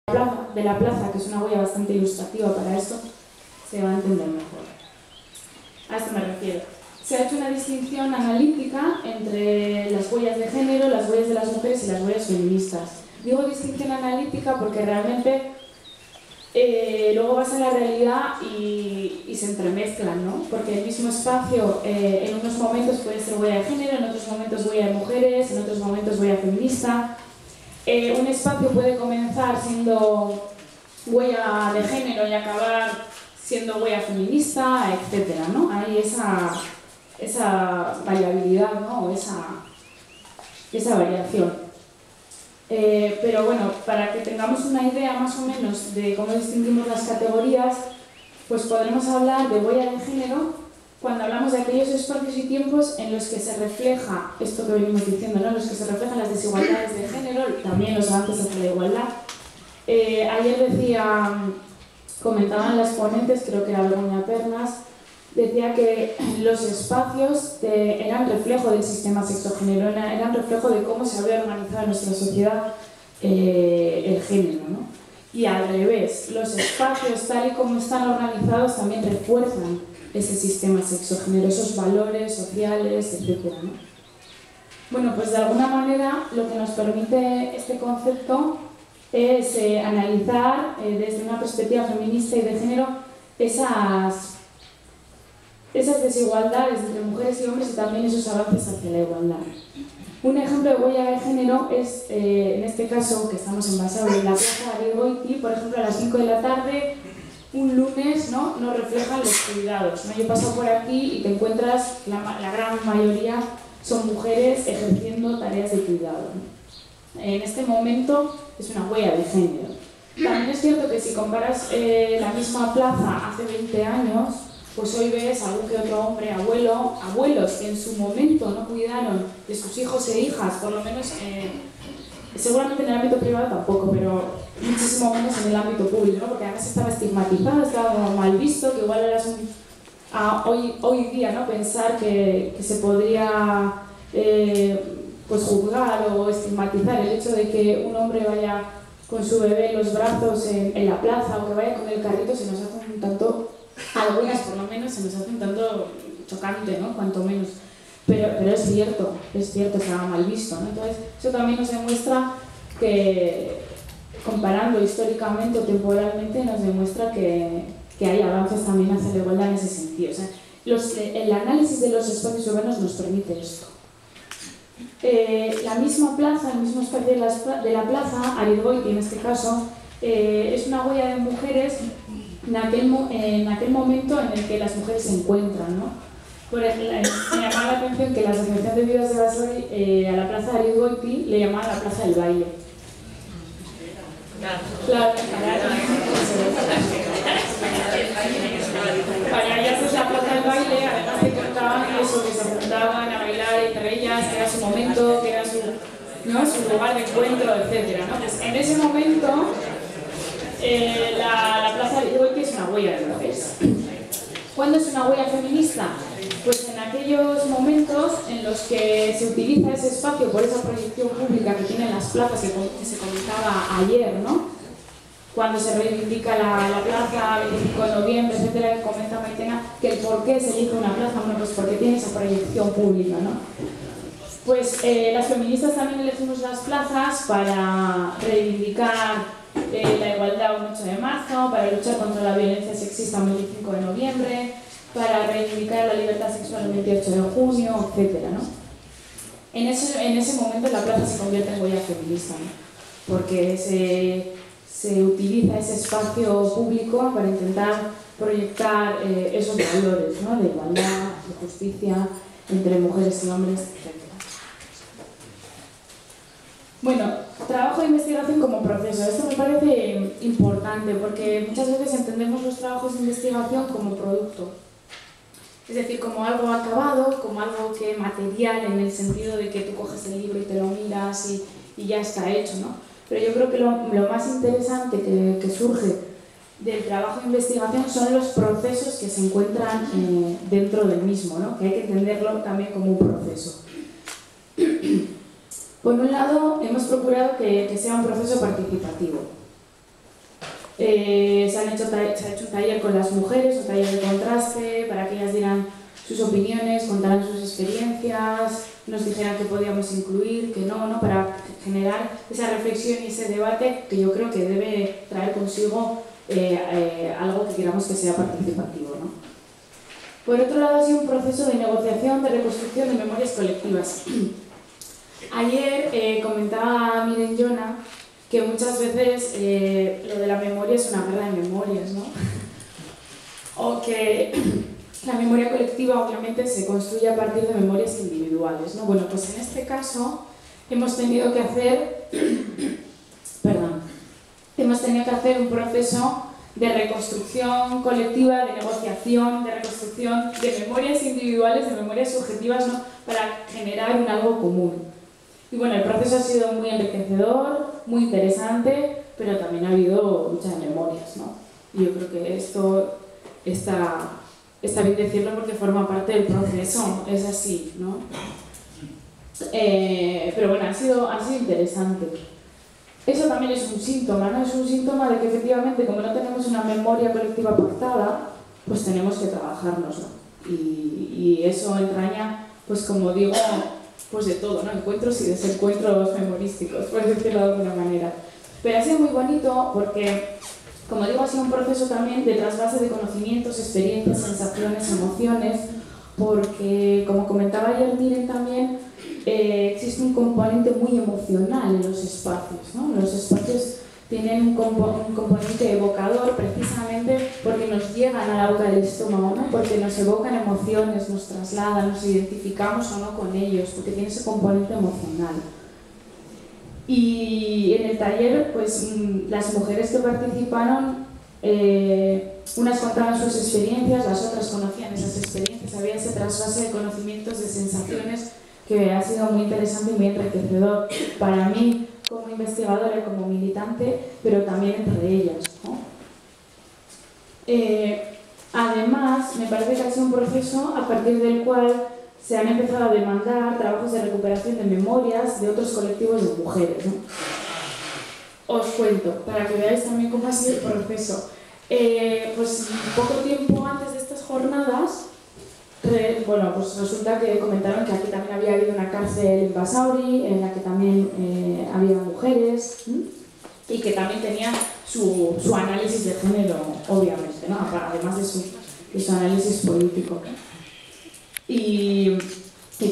de la plaza, que es una huella bastante ilustrativa para esto, se va a entender mejor. A esto me refiero. Se ha hecho una distinción analítica entre las huellas de género, las huellas de las mujeres y las huellas feministas. Digo distinción analítica porque realmente luego vas a la realidad y se entremezclan, ¿no? Porque el mismo espacio en unos momentos puede ser huella de género, en otros momentos huella de mujeres, en otros momentos huella feminista. Un espacio puede comenzar siendo huella de género y acabar siendo huella feminista, etcétera, ¿no? Hay esa variabilidad, ¿no? O esa variación. Pero bueno, para que tengamos una idea más o menos de cómo distinguimos las categorías, pues podremos hablar de huella de género cuando hablamos de aquellos espacios y tiempos en los que se refleja esto que venimos diciendo, ¿no? En los que se reflejan las desigualdades de género, también los avances hacia la igualdad. Ayer comentaban las ponentes, creo que era Begoña Pernas, decía que los espacios eran reflejo del sistema sexogénero, eran reflejo de cómo se había organizado en nuestra sociedad el género, ¿no? Y al revés, los espacios tal y como están organizados también refuerzan ese sistema sexogénero, esos valores sociales, etc., ¿no? Bueno, pues de alguna manera lo que nos permite este concepto es analizar desde una perspectiva feminista y de género esas desigualdades entre mujeres y hombres y también esos avances hacia la igualdad. Un ejemplo de huella de género es, en este caso, que estamos en Basauri, en la plaza Arigoiti, por ejemplo, a las 5 de la tarde, un lunes, ¿no? Nos reflejan los cuidados, ¿no? Yo paso por aquí y te encuentras, la gran mayoría son mujeres ejerciendo tareas de cuidado, ¿no? En este momento es una huella de género. También es cierto que si comparas la misma plaza hace 20 años, pues hoy ves algún que otro hombre, abuelos que en su momento no cuidaron de sus hijos e hijas, por lo menos, seguramente en el ámbito privado tampoco, pero muchísimo menos en el ámbito público, ¿no? Porque además estaba estigmatizado, estaba mal visto, que igual eras hoy día, ¿no? Pensar que se podría pues juzgar o estigmatizar el hecho de que un hombre vaya con su bebé en los brazos en la plaza o que vaya con el carrito se nos hace un tanto, algunas por lo menos, se nos hace un tanto chocante, ¿no? Cuanto menos. Pero es cierto, estaba mal visto, ¿no? Entonces, eso también nos demuestra que, comparando históricamente o temporalmente, nos demuestra que hay avances también hacia la igualdad en ese sentido. O sea, el análisis de los espacios urbanos nos permite esto. La misma plaza, el mismo espacio de la plaza, Arigoiti en este caso, es una huella de mujeres en aquel momento en el que las mujeres se encuentran, ¿no? Por ejemplo, me llamaba la atención que la Asociación de Viudas de Basauri a la plaza de Arigoiti le llamaba la plaza del baile. Claro, para ellas es la plaza del baile, además que contaban eso, que se juntaban a bailar entre ellas, que era su momento, que era su lugar de encuentro, etc., ¿no? Pues en ese momento la plaza de Arigoiti es una huella de mujeres. ¿Cuándo es una huella feminista? Pues en aquellos momentos en los que se utiliza ese espacio por esa proyección pública que tienen las plazas que se comentaba ayer, ¿no? Cuando se reivindica la plaza, 25 de noviembre, etcétera, que comenta Maitena, que el por qué se elige una plaza, bueno, pues porque tiene esa proyección pública, ¿no? Pues las feministas también elegimos las plazas para reivindicar la igualdad un 8 de marzo, para luchar contra la violencia sexista un 25 de noviembre, para reivindicar la libertad sexual el 28 de junio, etc., ¿no? En ese momento la plaza se convierte en huella feminista, ¿no? Porque se utiliza ese espacio público para intentar proyectar esos valores, ¿no? De igualdad, de justicia entre mujeres y hombres, etc. Bueno, trabajo de investigación como proceso. Esto me parece importante porque muchas veces entendemos los trabajos de investigación como producto. Es decir, como algo acabado, como algo que material en el sentido de que tú coges el libro y te lo miras y ya está hecho, ¿no? Pero yo creo que lo más interesante que surge del trabajo de investigación son los procesos que se encuentran dentro del mismo, ¿no? Que hay que entenderlo también como un proceso. Por un lado, hemos procurado que sea un proceso participativo. se ha hecho un taller con las mujeres, un taller de contraste, para que ellas dieran sus opiniones, contaran sus experiencias, nos dijeran qué podíamos incluir, qué no, para generar esa reflexión y ese debate que yo creo que debe traer consigo algo que queramos que sea participativo, ¿no? Por otro lado, ha sido un proceso de negociación, de reconstrucción de memorias colectivas. Ayer comentaba Miren Jona que muchas veces lo de la memoria es una guerra de memorias, ¿no? O que la memoria colectiva obviamente se construye a partir de memorias individuales, ¿no? Bueno, pues en este caso hemos tenido que hacer un proceso de reconstrucción colectiva, de negociación, de reconstrucción de memorias individuales, de memorias subjetivas, ¿no? Para generar un algo común. Y bueno, el proceso ha sido muy enriquecedor, muy interesante, pero también ha habido muchas memorias, ¿no? Y yo creo que esto está bien decirlo porque forma parte del proceso, es así, ¿no? Pero bueno, ha sido interesante. Eso también es un síntoma, ¿no? Es un síntoma de que efectivamente, como no tenemos una memoria colectiva pactada, pues tenemos que trabajárnoslo. Y eso entraña, pues como digo, pues de todo, ¿no? Encuentros y desencuentros memorísticos, por decirlo de alguna manera. Pero ha sido muy bonito porque, como digo, ha sido un proceso también de trasvase de conocimientos, experiencias, sensaciones, emociones, porque, como comentaba ayer Miren también, existe un componente muy emocional en los espacios, ¿no? Los espacios tienen un componente evocador precisamente porque nos llegan a la boca del estómago, ¿no? Porque nos evocan emociones, nos trasladan, nos identificamos o no con ellos, porque tiene ese componente emocional. Y en el taller, pues las mujeres que participaron, unas contaban sus experiencias, las otras conocían esas experiencias, había ese trasvase de conocimientos, de sensaciones que ha sido muy interesante y muy enriquecedor para mí como investigadora y como militante, pero también entre ellas, ¿no? Además, me parece que ha sido un proceso a partir del cual se han empezado a demandar trabajos de recuperación de memorias de otros colectivos de mujeres, ¿no? Os cuento, para que veáis también cómo ha sido el proceso. Pues poco tiempo antes de estas jornadas, bueno, pues resulta que comentaron que aquí también había habido una cárcel en Basauri, en la que también había mujeres, y que también tenía su análisis de género, obviamente, ¿no? Además de su análisis político. Y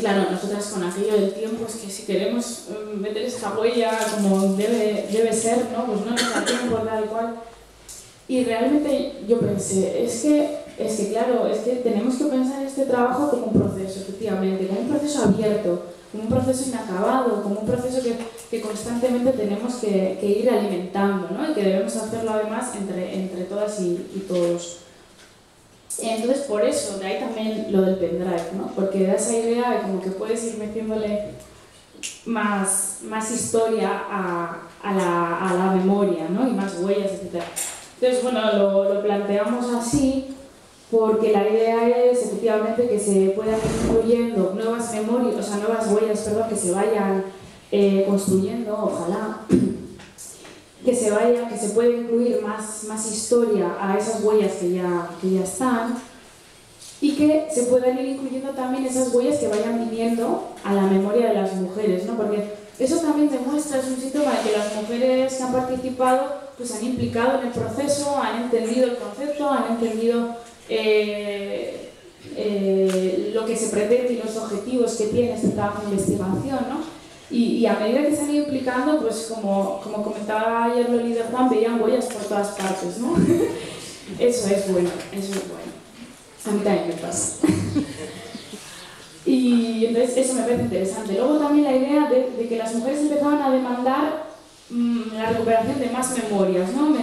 claro, nosotras con aquello del tiempo, es que si queremos meter esta huella como debe ser, ¿no? Pues no nos da tiempo, tal y cual. Y realmente yo pensé, es que claro, es que tenemos que pensar este trabajo como un proceso, efectivamente, como un proceso abierto, como un proceso inacabado, como un proceso que constantemente tenemos que ir alimentando, ¿no? Y que debemos hacerlo además entre todas y todos. Entonces, por eso, de ahí también lo del pendrive, ¿no? Porque da esa idea de como que puedes ir metiéndole más historia a la memoria, ¿no? Y más huellas, etc. Entonces, bueno, lo planteamos así porque la idea es efectivamente que se puedan ir incluyendo nuevas memorias, o sea, nuevas huellas, perdón, que se vayan construyendo, ojalá, que se pueda incluir más historia a esas huellas que ya están y que se puedan ir incluyendo también esas huellas que vayan viniendo a la memoria de las mujeres, ¿no? Porque eso también demuestra, es un síntoma de que las mujeres que han participado pues han implicado en el proceso, han entendido el concepto, han entendido lo que se pretende y los objetivos que tiene este trabajo de investigación, ¿no? Y a medida que se han ido implicando, pues como comentaba ayer Loli de Juan, veían huellas por todas partes, ¿no? Eso es bueno, eso es bueno. A mí también me pasa. Y entonces eso me parece interesante. Luego también la idea de que las mujeres empezaban a demandar la recuperación de más memorias, ¿no? Me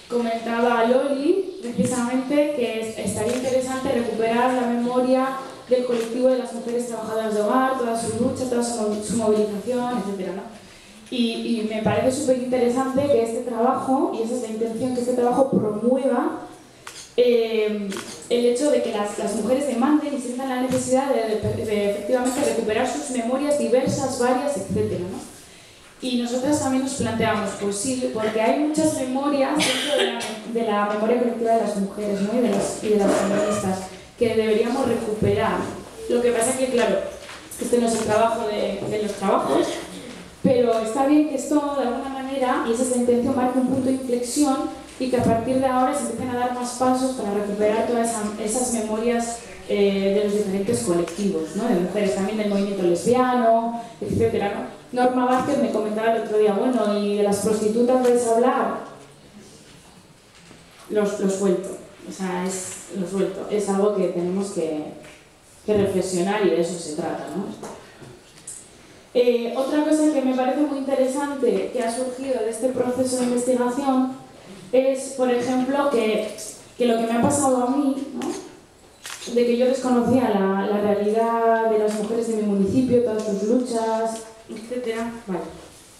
comentaba Loli precisamente que estaría interesante recuperar la memoria del colectivo de las mujeres trabajadoras de hogar, toda su lucha, toda su movilización, etc., ¿no? Y me parece súper interesante que este trabajo, y esa es la intención, que este trabajo promueva el hecho de que las mujeres demanden y sientan la necesidad de efectivamente recuperar sus memorias diversas, varias, etc., ¿no? Y nosotras también nos planteamos, pues sí, porque hay muchas memorias dentro de la memoria colectiva de las mujeres, ¿no? y de las feministas que deberíamos recuperar. Lo que pasa es que, claro, este no es el trabajo de los trabajos, pero está bien que esto, de alguna manera, y esa es la intención, marque un punto de inflexión y que a partir de ahora se empiecen a dar más pasos para recuperar todas esas memorias de los diferentes colectivos, ¿no? De mujeres, también del movimiento lesbiano, etc., ¿no? Norma Vázquez me comentaba el otro día, bueno, ¿y de las prostitutas vais a hablar? Lo suelto, o sea, lo suelto. Es algo que tenemos que reflexionar y de eso se trata, ¿no? Otra cosa que me parece muy interesante que ha surgido de este proceso de investigación es, por ejemplo, que lo que me ha pasado a mí, ¿no? De que yo desconocía la realidad de las mujeres de mi municipio, todas sus luchas, etc. Vale.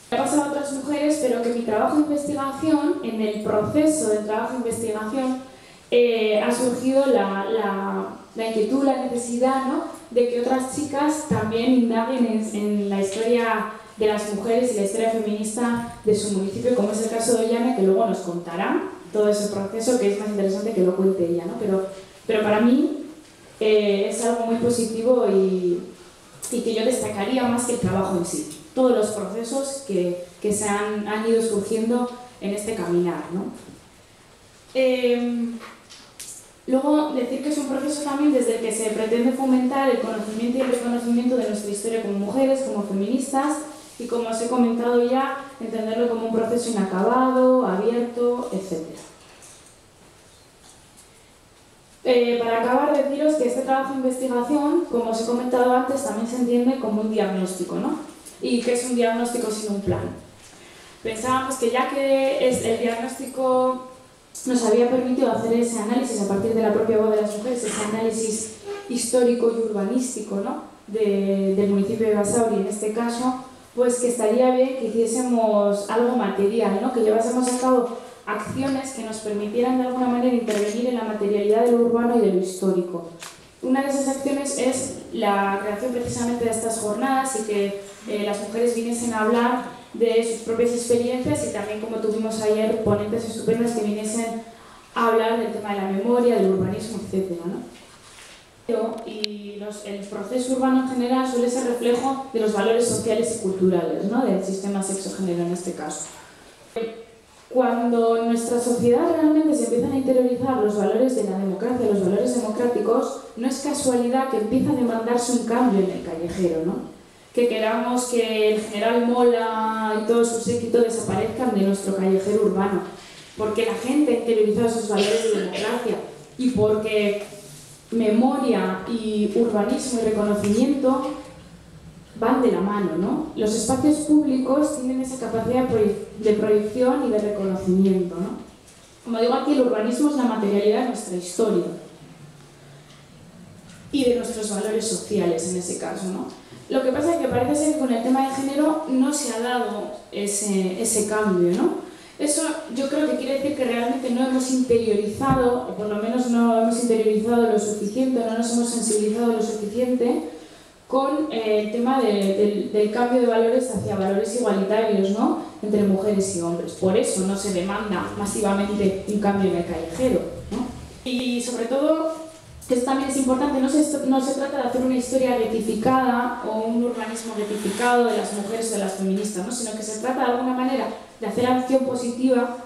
Me ha pasado a otras mujeres, pero que mi trabajo de investigación, en el proceso del trabajo de investigación, ha surgido la inquietud, la necesidad, ¿no? De que otras chicas también indaguen en la historia de las mujeres y la historia feminista de su municipio, como es el caso de Ollane, que luego nos contará todo ese proceso, que es más interesante que lo cuente ella, ¿no? Pero para mí es algo muy positivo y que yo destacaría más que el trabajo en sí. Todos los procesos que se han ido surgiendo en este caminar, ¿no? Luego, decir que es un proceso también desde el que se pretende fomentar el conocimiento y el reconocimiento de nuestra historia como mujeres, como feministas, y como os he comentado ya, entenderlo como un proceso inacabado, abierto, etc. Para acabar, deciros que este trabajo de investigación, como os he comentado antes, también se entiende como un diagnóstico, ¿no? Y que es un diagnóstico sin un plan. Pensábamos que ya que el diagnóstico nos había permitido hacer ese análisis a partir de la propia voz de las mujeres, ese análisis histórico y urbanístico, ¿no? del municipio de Basauri en este caso, pues que estaría bien que hiciésemos algo material, ¿no? Que llevásemos a cabo acciones que nos permitieran de alguna manera intervenir en la materialidad de lo urbano y de lo histórico. Una de esas acciones es la creación precisamente de estas jornadas y que las mujeres viniesen a hablar de sus propias experiencias y también, como tuvimos ayer, ponentes estupendas que viniesen a hablar del tema de la memoria, del urbanismo, etc., ¿no? Y el proceso urbano en general suele ser reflejo de los valores sociales y culturales, ¿no? Del sistema sexo-género en este caso. Cuando en nuestra sociedad realmente se empiezan a interiorizar los valores de la democracia, los valores democráticos, no es casualidad que empieza a demandarse un cambio en el callejero, ¿no? Que queramos que el general Mola y todo su séquito desaparezcan de nuestro callejero urbano, porque la gente ha interiorizado esos valores de democracia y porque memoria y urbanismo y reconocimiento van de la mano, ¿no? Los espacios públicos tienen esa capacidad de proyección y de reconocimiento, ¿no? Como digo aquí, el urbanismo es la materialidad de nuestra historia y de nuestros valores sociales en ese caso, ¿no? Lo que pasa es que parece ser que con el tema de género no se ha dado ese cambio, ¿no? Eso yo creo que quiere decir que realmente no hemos interiorizado, o por lo menos no hemos interiorizado lo suficiente, no nos hemos sensibilizado lo suficiente con el tema del cambio de valores hacia valores igualitarios, ¿no? Entre mujeres y hombres. Por eso no se demanda masivamente un cambio en el callejero, ¿no? Y sobre todo, que esto también es importante, no se trata de hacer una historia retificada o un urbanismo retificado de las mujeres o de las feministas, ¿no? Sino que se trata de alguna manera de hacer acción positiva,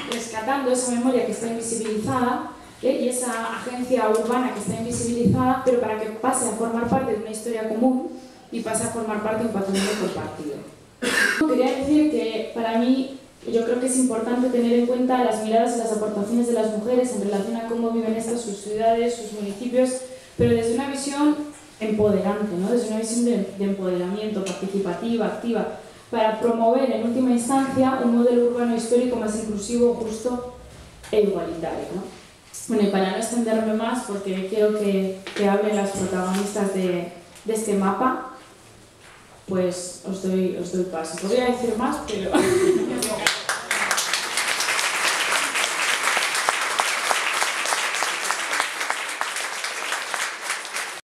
rescatando esa memoria que está invisibilizada, y esa agencia urbana que está invisibilizada, pero para que pase a formar parte de una historia común y pase a formar parte de un patrimonio compartido. Quería decir que para mí yo creo que es importante tener en cuenta las miradas y las aportaciones de las mujeres en relación a cómo viven estas sus ciudades, sus municipios, pero desde una visión empoderante, ¿no? Desde una visión de empoderamiento, participativa, activa, para promover en última instancia un modelo urbano histórico más inclusivo, justo e igualitario, ¿no? Bueno, y para no extenderme más, porque quiero que hablen las protagonistas de este mapa, pues os doy paso. Podría decir más, pero...